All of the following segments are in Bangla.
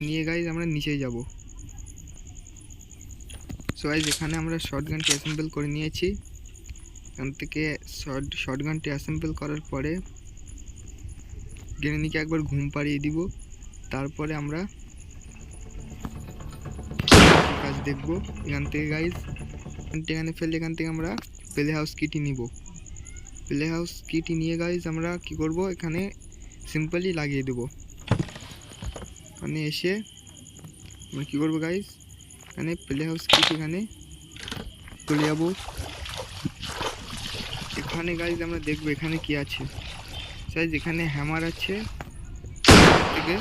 নিয়ে গাইজ আমরা নিচে যাব। সো গাইজ এখানে আমরা শর্টগানটি অ্যাসেম্বল করে নিয়েছি। এখান থেকে শর্টগানটি অ্যাসেম্বল করার পরে গ্রেনেডকে একবার ঘুম পাড়িয়ে দিব। তারপরে আমরা কাজ দেখব। এখান থেকে গাইজ এখানে ফেললে এখান থেকে আমরা প্লে হাউস কিটি নিব। প্লে হাউস কিটি নিয়ে গাইজ আমরা কি করব, এখানে সিম্পলি লাগিয়ে দেব। এখানে এসে আমরা কী করবো গাইজ, এখানে প্লে হাউস কিট এখানে চলে যাব। এখানে গাইজ আমরা দেখবো এখানে কি আছে। গাইজ এখানে হ্যামার আছে, থেকে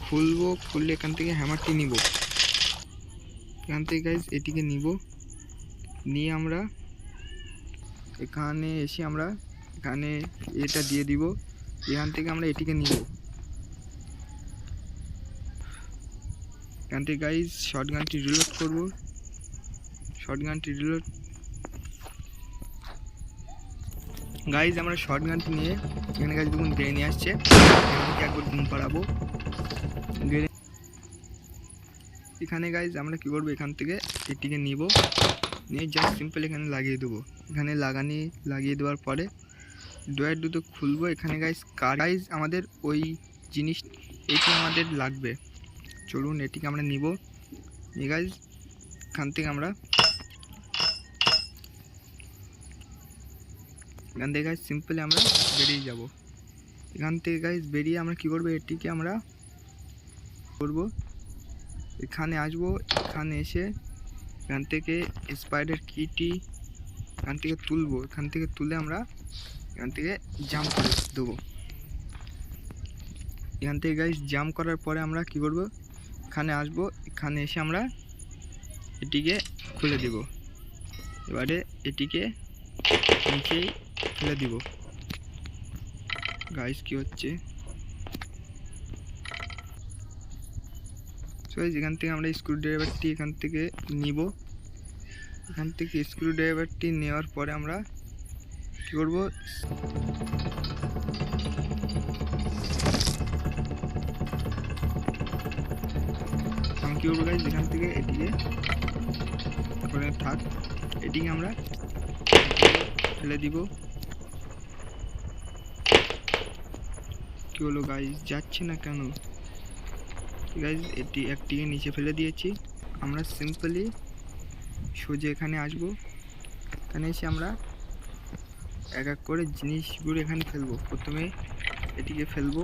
খুলবো, খুললে এখান থেকে হ্যামারটি নিব। এখান থেকে গাইজ এটিকে নিব, নিয়ে আমরা এখানে এসে আমরা এখানে এটা দিয়ে দিব। এখান থেকে আমরা এটিকে নিব। এখান থেকে গাইজ শর্টগানটি রিলোড করব। শর্টগানটি রিলোড গাইজ আমরা শর্টগানটি নিয়ে এখানে গাইজ দেখুন গ্রেনে আসছে, একবার ঘুম পাড়াবো। এখানে গাইজ আমরা কি করবো, এখান থেকে এটিকে নিব, নিয়ে জাস্ট সিম্পল এখানে লাগিয়ে দেবো। এখানে লাগিয়ে দেওয়ার পরে ডয়ার দুটো খুলবো। এখানে গাইজ আমাদের ওই জিনিস এটি আমাদের লাগবে। চলুন এটিকে আমরা নিব। নিয়ে গাইজ এখান থেকে আমরা গাইজ সিম্পলি আমরা বেরিয়ে যাব। এখান থেকে গাইজ বেরিয়ে আমরা কি করব, এটিকে আমরা করব এখানে আসবো। এখানে এসে এখান থেকে স্পাইডার কিটি এখান থেকে তুলবো। এখান থেকে তুলে আমরা এখান থেকে জাম্প করে দেবো। এখান থেকে গাইজ জাম্প করার পরে আমরা কি করব, এখানে আসবো। এখানে এসে আমরা এটিকে খুলে দেব। এবারে এটিকে নিচেই ফেলে দিব। গাইজ কি হচ্ছে, এখান থেকে আমরা স্ক্রুড্রাইভারটি এখান থেকে নিব। এখান থেকে স্ক্রুড্রাইভারটি নেওয়ার পরে আমরা কি করব, কি করবো গাইজ, এখান থেকে এটিকে করে থাক, এটিকে আমরা ফেলে দিব। কি হলো গাইজ, যাচ্ছে না কেন গাইজ? একটিকে নিচে ফেলে দিয়েছি। আমরা সিম্পলি সোজা এখানে আসব। এখানে এসে আমরা এক এক করে জিনিসগুলো এখানে ফেলবো। প্রথমে এটিকে ফেলবো।